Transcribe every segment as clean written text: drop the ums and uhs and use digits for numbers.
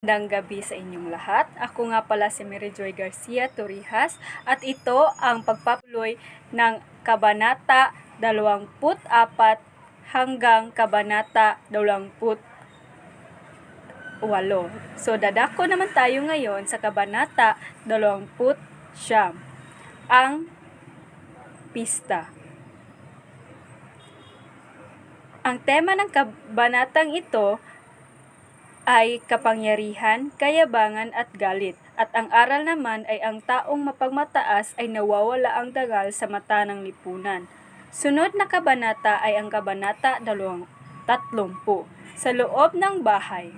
Magandang gabi sa inyong lahat. Ako nga pala si Mary Joy Garcia Torrijas at ito ang pagpapatuloy ng Kabanata 24 hanggang Kabanata 28. So dadako naman tayo ngayon sa Kabanata 29, ang pista. Ang tema ng kabanatang ito ay kapangyarihan, kayabangan at galit. At ang aral naman ay ang taong mapagmataas ay nawawala ang dangal sa mata ng lipunan. Sunod na kabanata ay ang Kabanata 30, sa loob ng bahay.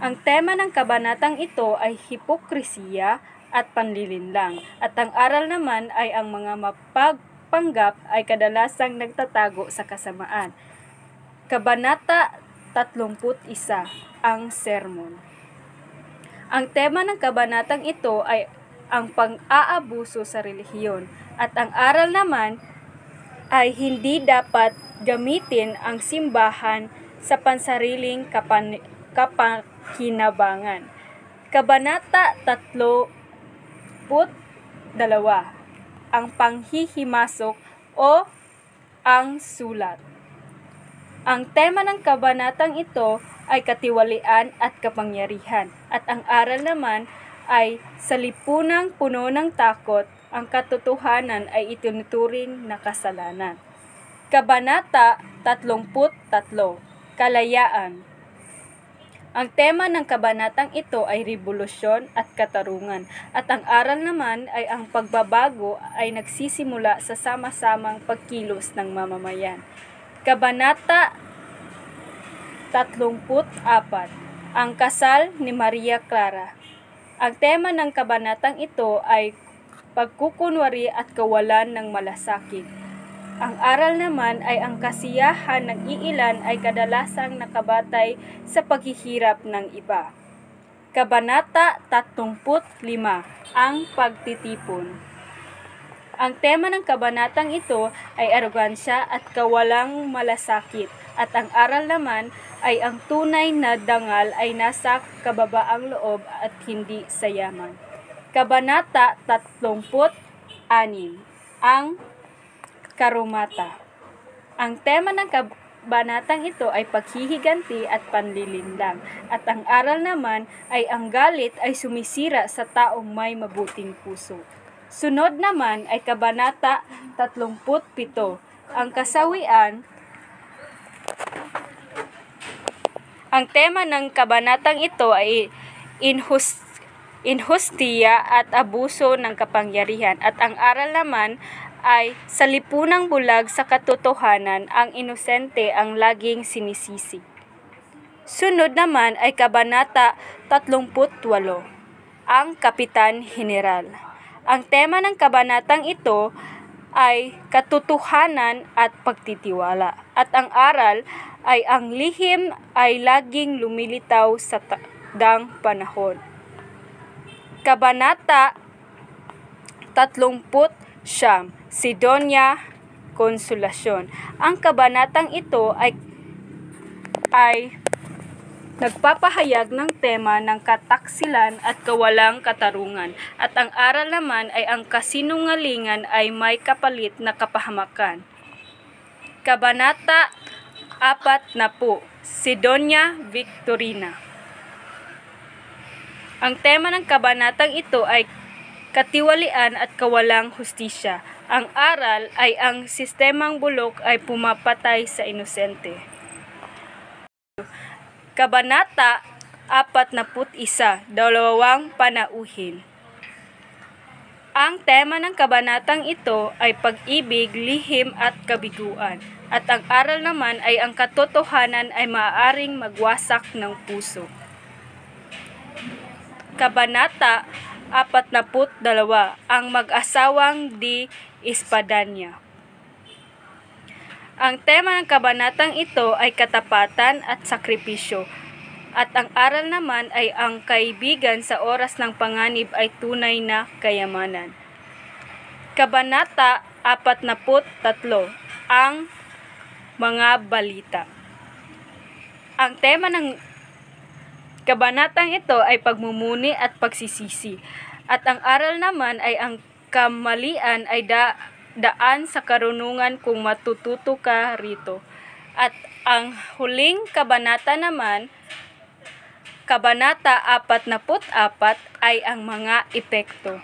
Ang tema ng kabanatang ito ay hipokresiya at panlilinlang. At ang aral naman ay ang mga mapagpanggap ay kadalasang nagtatago sa kasamaan. Kabanata 31, ang sermon. Ang tema ng kabanatang ito ay ang pang-aabuso sa relihiyon at ang aral naman ay hindi dapat gamitin ang simbahan sa pansariling kapakinabangan. Kabanata 32, ang panghihimasok o ang sulat. Ang tema ng kabanatang ito ay katiwalian at kapangyarihan at ang aral naman ay sa lipunang puno ng takot, ang katotohanan ay itinuturing na kasalanan. Kabanata 33, kalayaan. Ang tema ng kabanatang ito ay revolusyon at katarungan at ang aral naman ay ang pagbabago ay nagsisimula sa sama-samang pagkilos ng mamamayan. Kabanata 34, ang kasal ni Maria Clara. Ang tema ng kabanatang ito ay pagkukunwari at kawalan ng malasakit. Ang aral naman ay ang kasiyahan ng iilan ay kadalasang nakabatay sa paghihirap ng iba. Kabanata 35, ang pagtitipon. Ang tema ng kabanatang ito ay arogansya at kawalang malasakit at ang aral naman ay ang tunay na dangal ay nasa kababaang loob at hindi sa yaman. Kabanata 36, ang karumata. Ang tema ng kabanatang ito ay paghihiganti at panlilinlang at ang aral naman ay ang galit ay sumisira sa taong may mabuting puso. Sunod naman ay Kabanata 37, ang kasawian. Ang tema ng kabanatang ito ay inhustiya at abuso ng kapangyarihan at ang aral naman ay sa lipunang bulag sa katotohanan, ang inosente ang laging sinisisi. Sunod naman ay Kabanata 38, ang Kapitan General. Ang tema ng kabanatang ito ay katotohanan at pagtitiwala at ang aral ay ang lihim ay laging lumilitaw sa takdang panahon. Kabanata 30, Sidonia Konsolasyon. Ang kabanatang ito ay nagpapahayag ng tema ng kataksilan at kawalang katarungan at ang aral naman ay ang kasinungalingan ay may kapalit na kapahamakan. Kabanata 40, Sidonia Victorina. Ang tema ng kabanatang ito ay katiwalian at kawalang hustisya. Ang aral ay ang sistemang bulok ay pumapatay sa inosente. Kabanata 41, dalawang panauhin. Ang tema ng kabanatang ito ay pag-ibig, lihim at kabiguan. At ang aral naman ay ang katotohanan ay maaaring magwasak ng puso. Kabanata 42, ang mag-asawang di Espadanya. Ang tema ng kabanatang ito ay katapatan at sakripisyo. At ang aral naman ay ang kaibigan sa oras ng panganib ay tunay na kayamanan. Kabanata 43, ang mga balita. Ang tema ng kabanatang ito ay pagmumuni at pagsisisi. At ang aral naman ay ang kamalian ay daan sa karunungan kung matututo ka rito. At ang huling kabanata naman, kabanata 44 ay ang mga epekto.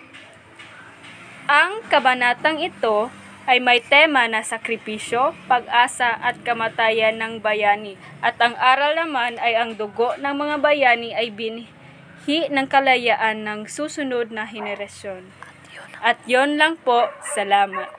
Ang kabanatang ito ay may tema na sakripisyo, pag-asa at kamatayan ng bayani. At ang aral naman ay ang dugo ng mga bayani ay binhi ng kalayaan ng susunod na henerasyon. At yon lang po, salamat.